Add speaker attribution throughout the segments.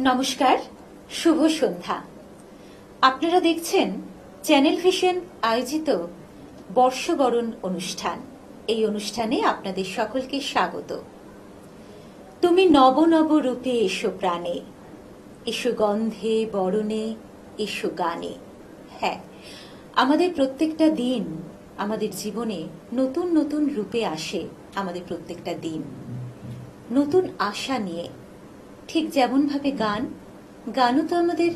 Speaker 1: নমস্কার, শুভ সন্ধ্যা। আপনারা দেখছেন চ্যানেল ভিশন আয়োজিত বর্ষবরণ অনুষ্ঠান। এই অনুষ্ঠানে আপনাদের সকলকে স্বাগত। তুমি নব নব রূপে এসো প্রাণে, এসো গন্ধে বরণে, এসো গানে। হ্যাঁ, আমাদের প্রত্যেকটা দিন আমাদের জীবনে নতুন নতুন রূপে আসে। আমাদের প্রত্যেকটা দিন নতুন আশা নিয়ে, ঠিক যেমনভাবে গানও তো আমাদের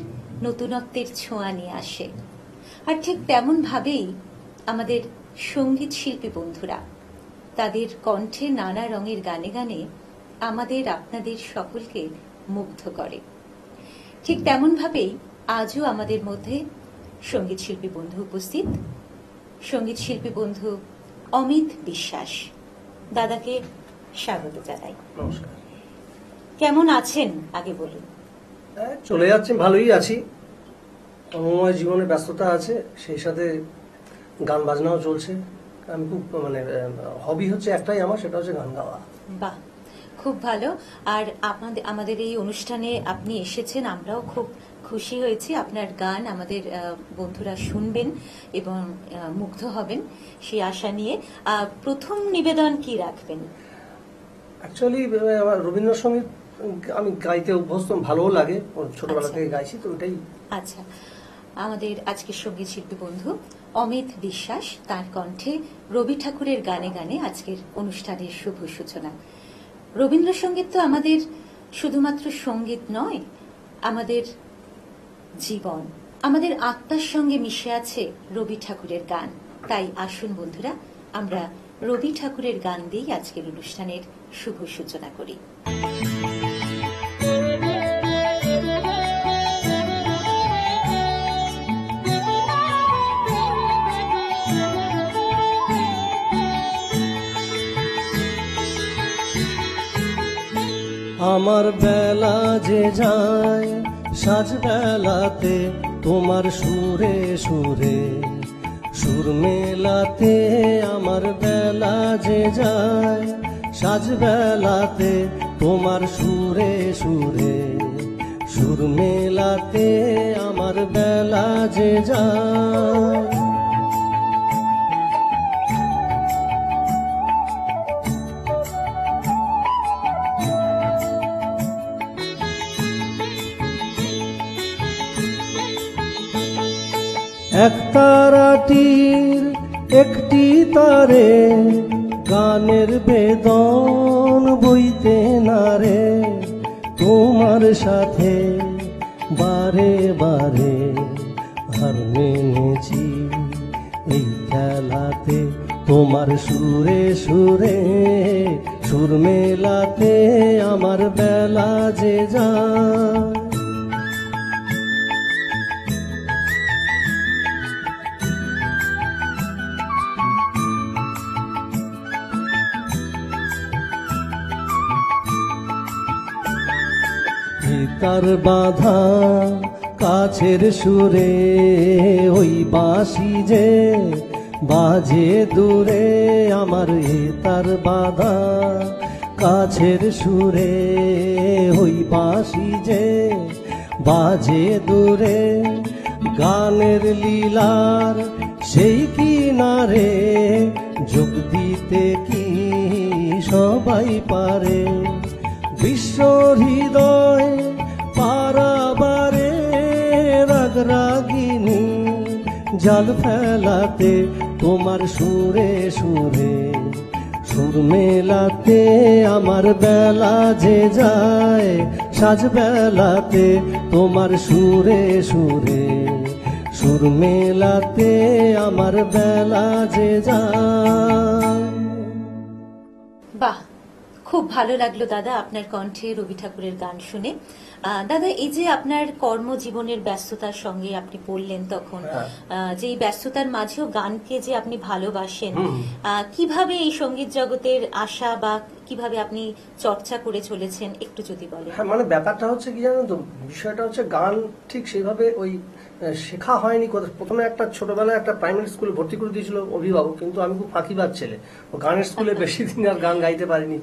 Speaker 1: নতুনত্বের ছোঁয়া নিয়ে আসে। আর ঠিক তেমন ভাবেই আমাদের সঙ্গীত শিল্পী বন্ধুরা তাদের কণ্ঠে নানা রঙের গানে গানে আমাদের আপনাদের সকলকে মুগ্ধ করে। ঠিক তেমন ভাবেই আজও আমাদের মধ্যে সঙ্গীত শিল্পী বন্ধু উপস্থিত। সঙ্গীত শিল্পী বন্ধু অমিত বিশ্বাস, দাদাকে স্বাগত জানাই।
Speaker 2: নমস্কার।
Speaker 1: কেমন আছেন আগে বলুন।
Speaker 2: চলে যাচ্ছে, ভালোই আছি। কর্মময় জীবনে ব্যস্ততা আছে, সেই সাথে গান বাজনাও চলছে। আমি খুব হবি হচ্ছে একটাই আমার, সেটা হচ্ছে গান গাওয়া।
Speaker 1: বাহ, খুব ভালো। আর আমাদের এই অনুষ্ঠানে আপনি এসেছেন, আমরাও খুব খুশি হয়েছি। আপনার গান আমাদের বন্ধুরা শুনবেন এবং মুগ্ধ হবেন সেই আশা নিয়ে। প্রথম নিবেদন কি রাখবেন?
Speaker 2: অ্যাকচুয়ালি আমার রবীন্দ্রসঙ্গীত আমি গাইতে অভ্যস্ত, ভালোও লাগে, ছোটবেলা থেকে গাইছি, তো ওটাই।
Speaker 1: আচ্ছা, আমাদের আজকের সঙ্গীত শিল্পী বন্ধু অমিত বিশ্বাস, তার কণ্ঠে রবি ঠাকুরের গানে গানে আজকের অনুষ্ঠানের শুভ সূচনা। রবীন্দ্রসঙ্গীত তো আমাদের শুধুমাত্র সঙ্গীত নয়, আমাদের জীবন, আমাদের আত্মার সঙ্গে মিশে আছে রবি ঠাকুরের গান। তাই আসুন বন্ধুরা, আমরা রবি ঠাকুরের গান দিয়েই আজকের অনুষ্ঠানের শুভ সূচনা করি।
Speaker 2: আমার বেলা যে যায় সাজ বেলাতে, তোমার সুরে সুরে সুর মেলাতে। আমার বেলা যে যায় সাজ বেলাতে, তোমার সুরে সুরে সুর মেলাতে। আমার বেলা যে যায় এক তারাটির একটি তারে, গানের বেদন বইতে নারে। তোমার সাথে বারে বারে হার মেনেছি এই খেলাতে। তোমার সুরে সুরে সুর মেলাতে। আমার বেলা যে যায় তার বাধা কাছের সুরে, ওই বাঁশি যে বাজে দূরে। আমার তার বাধা কাছের সুরে, ওই বাঁশি যে বাজে দূরে। গানের লীলার সেই কিনারে যোগ দিতে কি সবাই পারে। বিশ্ব হৃদয় পারাবারে রাগরাগিনী জাল ফেলাতে। তোমার সুরে সুরে সুর মেলাতে। আমার বেলা যে যায় সাজ বেলাতে, তোমার সুরে সুরে সুর মেলাতে। আমার বেলা যে যায়।
Speaker 1: বাহ, খুব ভালো লাগলো দাদা আপনার কণ্ঠে রবি ঠাকুরের গান শুনে। দাদা, এই যে আপনার কর্মজীবনের ব্যস্ততার সঙ্গে আপনি বললেন তখন, যে এই ব্যস্ততার মাঝেও গানকে যে আপনি ভালোবাসেন, কিভাবে এই সঙ্গীত জগতের আশা বা কিভাবে আপনি চর্চা করে চলেছেন একটু যদি বলেন।
Speaker 2: হ্যাঁ, মানে ব্যাপারটা হচ্ছে কি জানেন তো, বিষয়টা হচ্ছে গান ঠিক সেইভাবে ওই শেখা হয়নি। প্রথমে একটা ছোটবেলায় একটা প্রাইমারি স্কুলে ভর্তি করে দিয়েছিল অভিভাবক, কিন্তু আমি খুব ফাঁকিবাজ ছেলে, ও গানের স্কুলে বেশি দিন আর গান গাইতে পারিনি,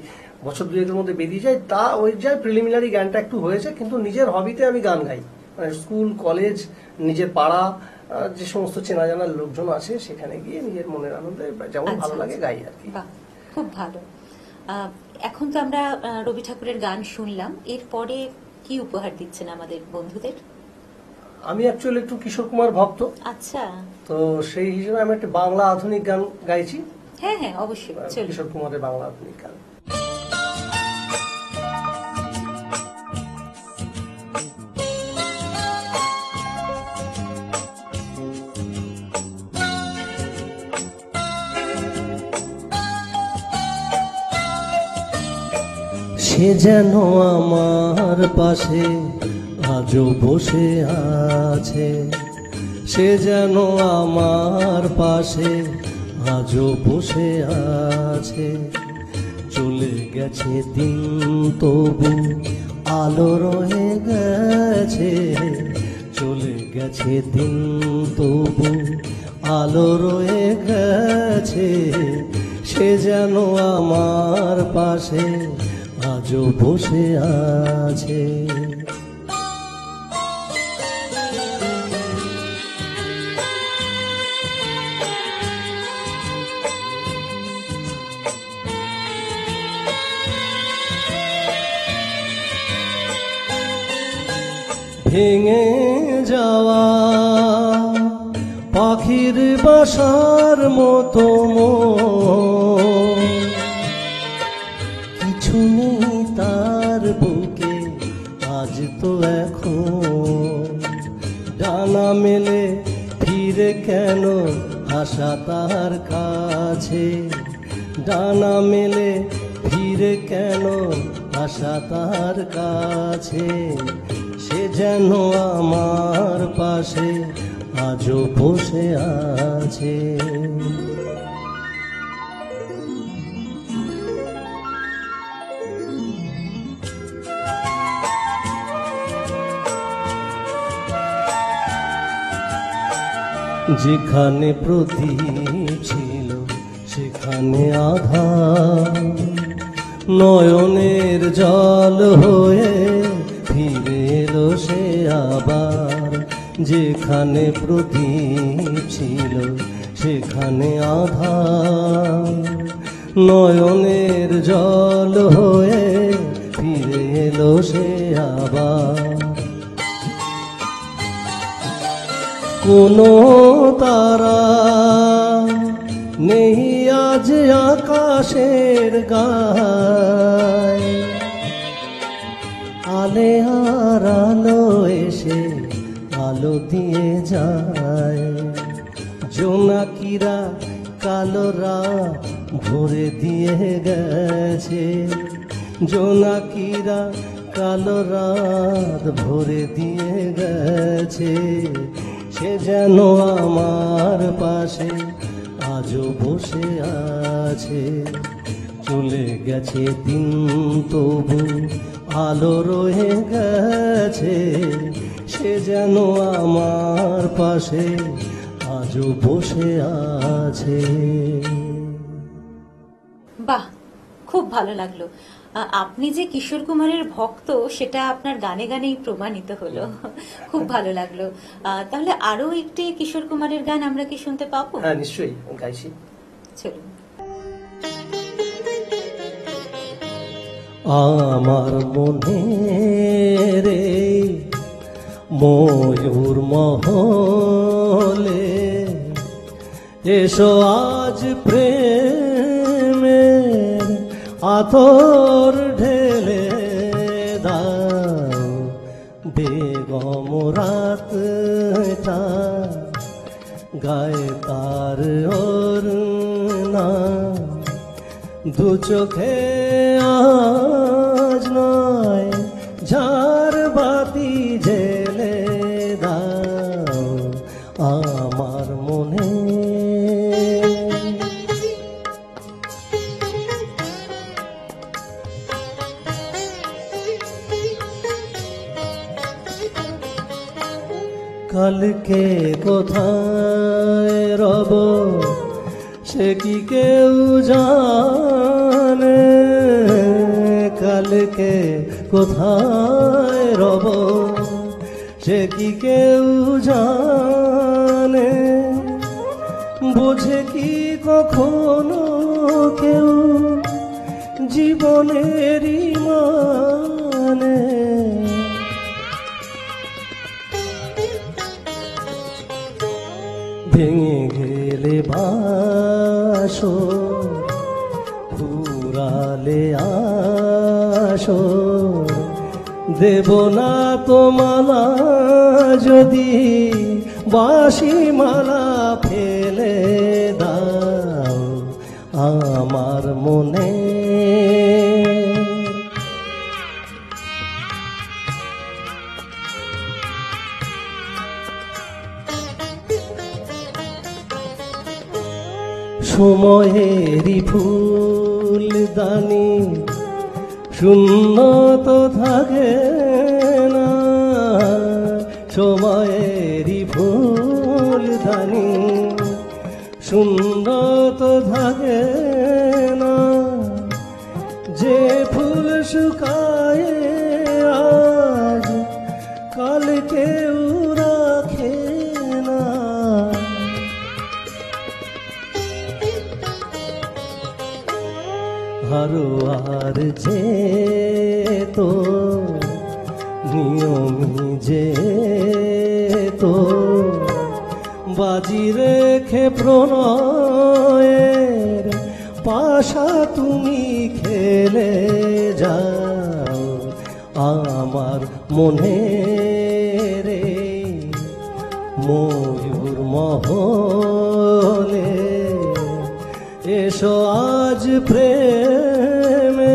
Speaker 2: বছর দুয়েকের মধ্যে বেরিয়ে যায়। তা ওই যায় প্রিলিমিনারি গানটা একটু হয়েছে, কিন্তু নিজের হবিতে আমি গান গাই, মানে স্কুল কলেজ নিজের পাড়া যে সমস্ত চেনা জানার লোকজন আছে সেখানে গিয়ে নিজের মনের আনন্দে যেমন ভালো লাগে গাই আর কি।
Speaker 1: বাহ, খুব ভালো। এখন তো আমরা রবি ঠাকুরের গান শুনলাম, এরপরে কি উপহার দিচ্ছেন আমাদের বন্ধুদের?
Speaker 2: আমি অ্যাকচুয়ালি একটু কিশোর কুমার ভক্ত।
Speaker 1: আচ্ছা,
Speaker 2: তো সেই হিসেবে আমি একটা বাংলা আধুনিক গান গাইছি।
Speaker 1: হ্যাঁ হ্যাঁ, অবশ্যই, চলুন।
Speaker 2: কিশোর কুমারের বাংলা আধুনিক গান। সে যেন আমার পাশে আজও বসে আছে, সে যেন আমার পাশে আজও বসে আছে। চলে গেছে দিন তবু আলো রয়ে গেছে, চলে গেছে দিন তবু আলো রয়ে গেছে। সে যেন আমার পাশে আজও বসে আছে। ভেঙে যাওয়া পাখির বাসার মতো কিছু নেই তার বুকে আজ তো এখন। ডানা মেলে ফিরে কেন আশা তার কাছে, ডানা মেলে ফিরে কেন আশা তার কাছে। সে যেন আমার পাশে আজও বসে আছে। যেখানে প্রদীপ ছিল সেখানে আধার, নয়নের জল হয়ে ফিরে এলো সে আবার। যেখানে প্রদীপ ছিল সেখানে আধার, নয়নের জল হয়ে ফিরে এলো সে আবার। কোনো তারা নেই আজ আকাশের গায়, আলে আর আলো এসে আলো দিয়ে যায়। জোনাকিরা কালো রাত ভরে দিয়ে গেছে, জোনাকিরা কালো রাত ভরে দিয়ে গেছে। সে যেন আমার পাশে আজও বসে আছে, চলে গেছে দিন তবু আলো রয়ে গেছে। সে যেন আমার পাশে আজও বসে আছে।
Speaker 1: বাহ, খুব ভালো লাগলো। আপনি যে কিশোর কুমারের ভক্ত সেটা আপনার গানে গানেই প্রমাণিত হলো। খুব ভালো লাগলো। তাহলে আরো একটি কিশোর কুমারের গান আমরা কি শুনতে পাবো?
Speaker 2: হ্যাঁ, নিশ্চয়ই গাইছি।
Speaker 1: চলুন।
Speaker 2: আমার মনে রে ময়ূর মহলে এসো আজ প্রেমের আতর ঢেলে দাও। বেগম রাতটা গায়ে তার ওর না, দু চোখে আজ নয় ঝাড় বাতি জেলে দাও আমার মনে।
Speaker 3: কালকে কোথায় রব সে কি কেউ জানে, কালকে কোথায় রব সে কি কেউ জানে, বোঝে কি কখনো কেউ জীবনেরই মানে। ভেঙে গেলে বাসো ফুরালে আসো, দেব না তো মালা যদি বাঁশি মালা ফেলে দাও আমার মনে। সময়েরই ফুলদানি শূন্য তো থাকে না, সময়েরই ফুলদানি শূন্য তো থাকে না, যে ফুল শুকায় আজ কাল কেউ রাখে না। হারোয়ার যে তো নিয়মি যে তো বাজি রেখে প্রণয়ের পাশা তুমি খেলে যাও আমার মনে রে। ময়ূর মহলে এসো আজ প্রেমের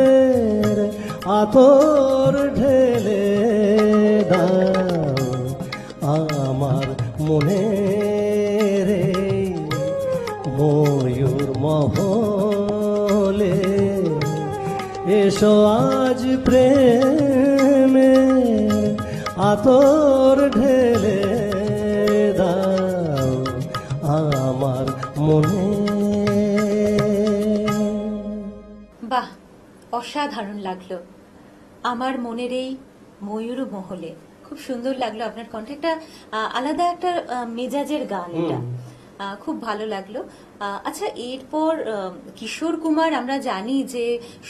Speaker 3: আতর ঢেলে দাও আমার মনে রে। ময়ূর মহলে এসো আজ প্রেমের আতর ঢেলে দাও আমার মনে।
Speaker 1: বাহ, অসাধারণ লাগলো। আমার মনের এই ময়ূর মহলে, খুব সুন্দর লাগলো আপনার কণ্ঠে। একটা আলাদা একটা মেজাজের গান এটা, খুব ভালো লাগলো। আচ্ছা, এরপর কিশোর কুমার আমরা জানি যে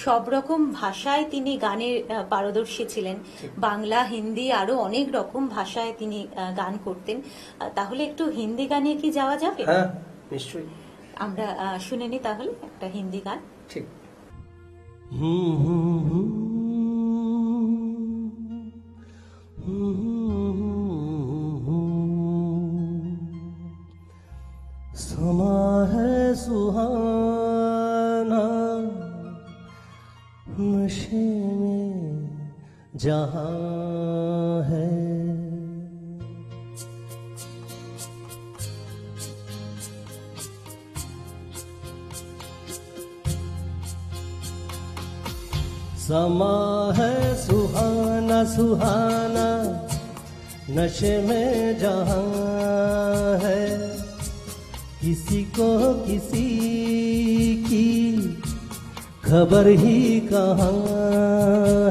Speaker 1: সব রকম ভাষায় তিনি গানের পারদর্শী ছিলেন, বাংলা হিন্দি আরো অনেক রকম ভাষায় তিনি গান করতেন। তাহলে একটু হিন্দি গানে কি যাওয়া যাবে?
Speaker 2: হ্যাঁ, নিশ্চয়ই।
Speaker 1: আমরা শুনে নি তাহলে একটা হিন্দি গান।
Speaker 2: ঠিক।
Speaker 3: समा है सुहाना नशे में जहां है, समा है सुहाना सुहाना नशे में जहां है, किसी को किसी की खबर ही कहाँ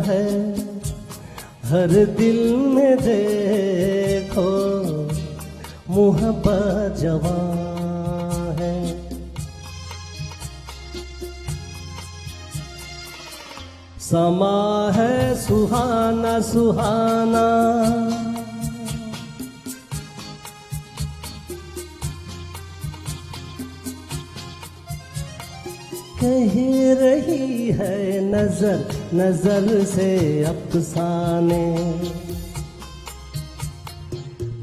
Speaker 3: है, हर दिल में देखो मोहब्बत जवां है। समा है सुहाना सुहाना कह रही है नजर नजर से अफसाने,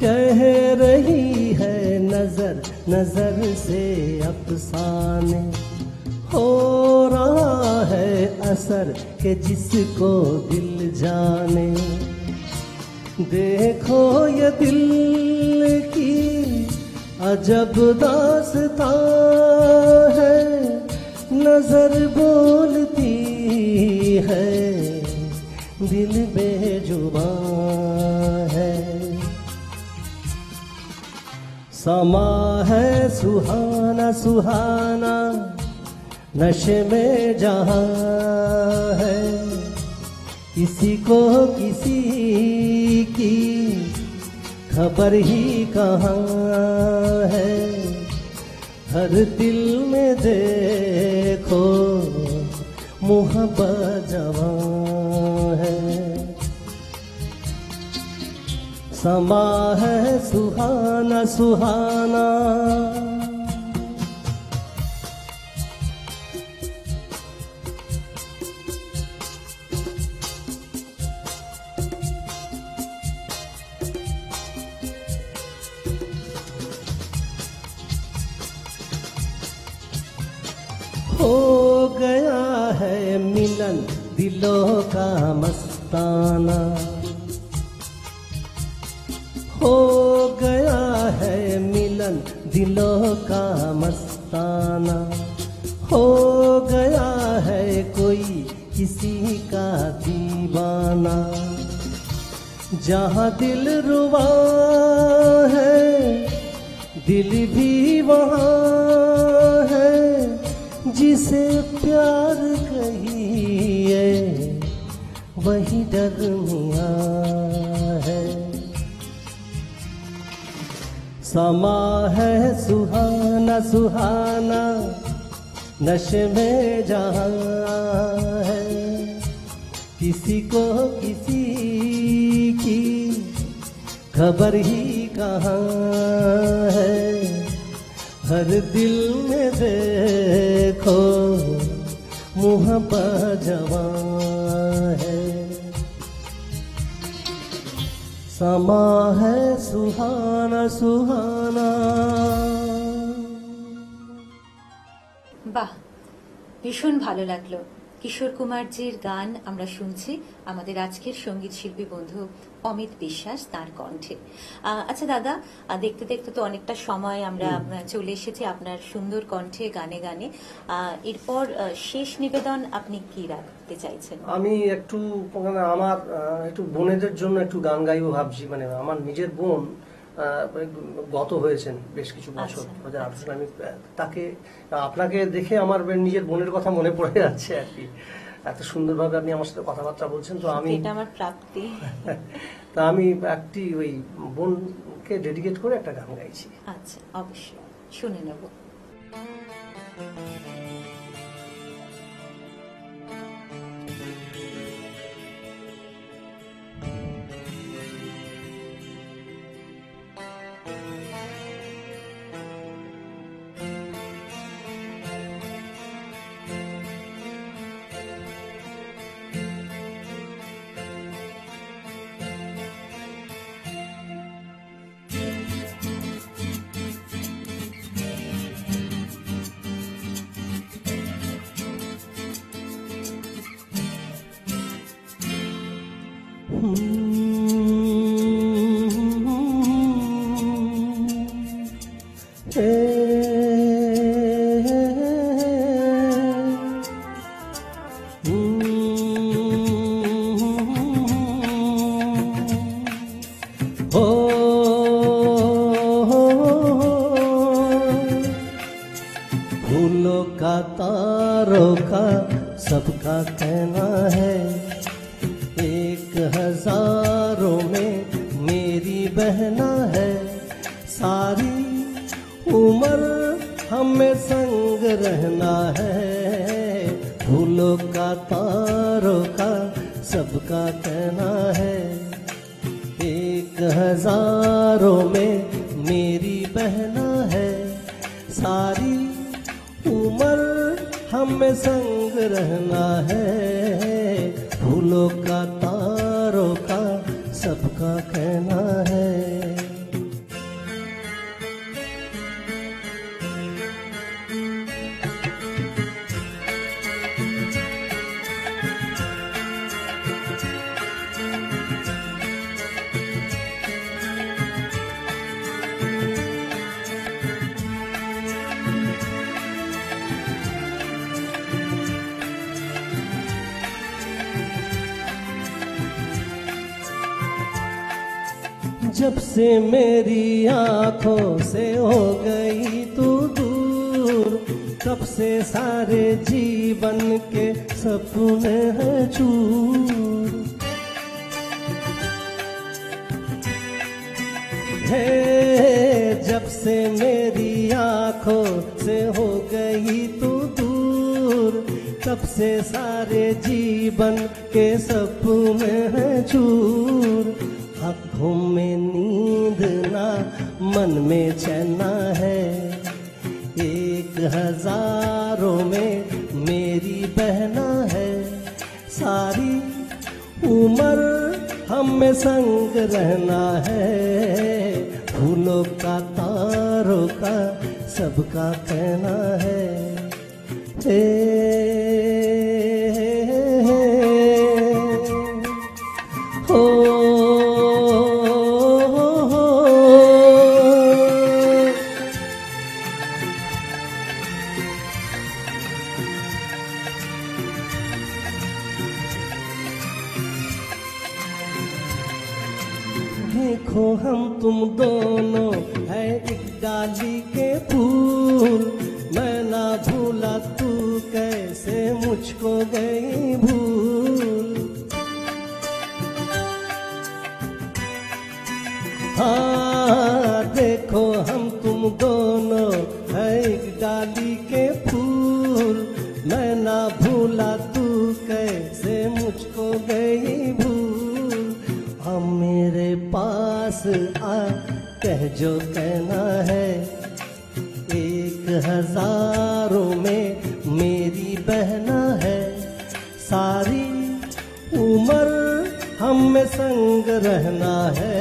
Speaker 3: कह रही है नजर नजर से अफसाने, हो रहा है असर के जिसको दिल जाने। देखो ये दिल की अजब दास्तां है, नजर बोलती है दिल बेजुबां है। समा है सुहाना सुहाना नशे में जहां है, किसी को किसी की खबर ही कहाँ है। हर दिल में देखो मोहब्बत जवां है। समा है सुहाना सुहाना हो गया है मिलन दिलों का मस्ताना, हो गया है मिलन दिलों का मस्ताना, हो गया है कोई किसी का दीवाना। जहाँ दिल रुबा है दिल भी वहाँ है, जिसे प्यार कहिए वही डरमिया है। समा है सुहाना सुहाना नशे में जहां है, किसी को किसी की खबर ही कहाँ है। हर दिल में देखो मोहब्बत जवां है। समा है सुहाना सुहाना।
Speaker 1: বাহ, ভীষণ ভালো লাগলো। কিশোর কুমারজির গান আমরা শুনছি আমাদের আজকের সঙ্গীত শিল্পী বন্ধু অমিত বিশ্বাস তার কণ্ঠে। আচ্ছা দাদা, দেখতে দেখতে তো অনেকটা সময় আমরা চলে এসেছি আপনার সুন্দর কণ্ঠে গানে গানে। এরপর শেষ নিবেদন আপনি কি রাখতে চাইছেন?
Speaker 2: আমি একটু মানে আমার একটু বোনেদের জন্য একটু গান গাইবো ভাবছি। মানে আমার নিজের বোন গত হয়েছেন বেশ কিছু বছর, 2018 আমি তাকে আপনাকে দেখে আমার নিজের বোনের কথা মনে পড়ে যাচ্ছে আর কি। এত সুন্দরভাবে আপনি আমার সাথে কথাবার্তা বলছেন, তো আমি
Speaker 1: এটা আমার প্রাপ্তি।
Speaker 2: তা আমি একটি ওই বোনকে ডেডিকেট করে একটা গান গাইছি।
Speaker 1: আচ্ছা, অবশ্যই শুনে নেব।
Speaker 3: फूलों का तारों का सबका कहना है, एक हजारों में मेरी बहना है। सारी उम्र हमें संग रहना है, फूलों का तारों का सबका कहना है। एक हजारों में मेरी बहना है, सारी उम्र हमें संग रहना है। फूलों का तारों का सबका कहना है। जब से मेरी आंखों से हो गई तू दूर, तब से सारे जीवन के सपने हैं चूर। है जब से मेरी आंखों से हो गई तू दूर, तब से सारे जीवन के सपने हैं चूर। आँखों में नींद ना, मन में चैन ना है, 1000 में मेरी बहना है। सारी उम्र हम में संग रहना है, फूलों का तारों का सबका कहना है। हो देखो हम तुम दोनों है एक डाली के फूल, मैं ना भूला तू कैसे मुझको गई भूल। हाँ देखो हम तुम दोनों है एक डाली के फूल, मैं ना भूला तू कैसे मुझको गई भूल। हम मेरे पास आ कह जो कहना है, 1000 में मेरी बहना है। सारी उम्र हम में संग रहना है,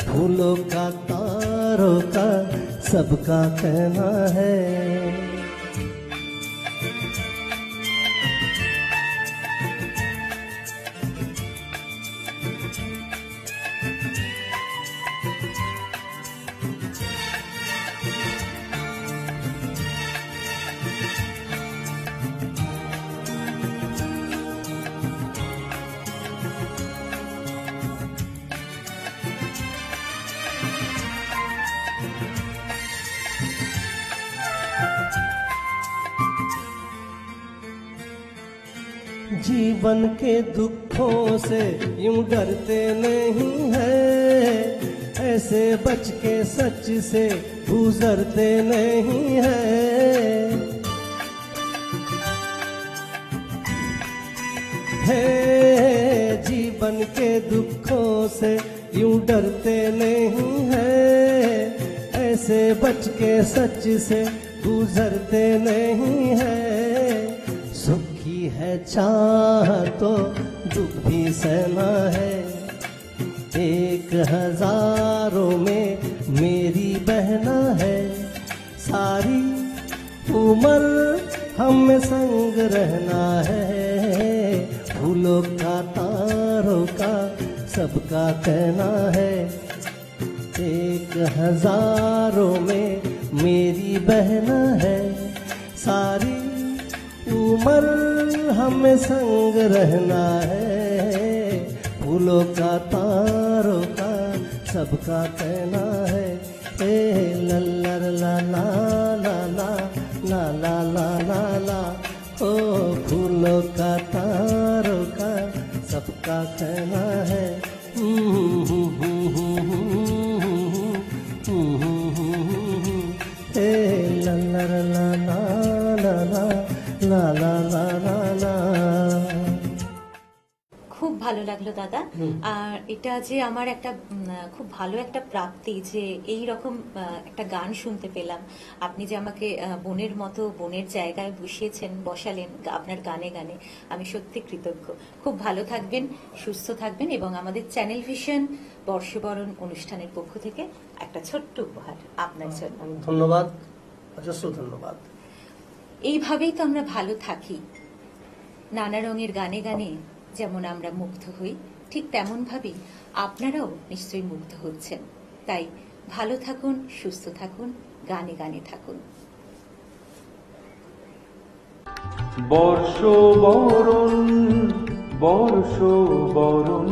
Speaker 3: फूलों का तारों का सबका कहना है। जीवन के दुखों से यूं डरते नहीं है, ऐसे बच के सच से गुजरते नहीं है। जीवन के दुखों से यूं डरते नहीं है, ऐसे बच के सच से गुजरते नहीं है। सुखी है चाह तो दुख भी सहना है, 1000 में मेरी बहना है। सारी उम्र हम में संग रहना है, फूलों का तारों का सबका कहना है। 1000 में मेरी बहना है। सारी उम्र हमें संग रहना है, फूलों का तारों का सबका कहना है। लल्लर ला ला ला ला ला ला ला ला ला, ओ फूलों का तारों का सबका कहना है। लल्लर ला ला ला ला লা লা লা লা লা।
Speaker 1: খুব ভালো লাগলো দাদা। আর এটা যে আমার একটা খুব ভালো একটা প্রাপ্তি যে এই রকম একটা গান শুনতে পেলাম। আপনি যে আমাকে বোনের মতো বোনের জায়গায় বসালেন আপনার গানে গানে, আমি সত্যি কৃতজ্ঞ। খুব ভালো থাকবেন, সুস্থ থাকবেন এবং আমাদের চ্যানেল ভিশন বর্ষবরণ অনুষ্ঠানের পক্ষ থেকে একটা ছোট্ট উপহার আপনার জন্য।
Speaker 2: ধন্যবাদ, অজস্র ধন্যবাদ।
Speaker 1: এইভাবেই তো আমরা ভালো থাকি, নানা রঙের গানে গানে যেমন আমরা মুগ্ধ হই, ঠিক তেমন ভাবেই আপনারাও নিশ্চয়ই মুগ্ধ হচ্ছেন। তাই ভালো থাকুন, সুস্থ থাকুন, গানে গানে থাকুন।
Speaker 4: বর্ষবরণ বর্ষবরণ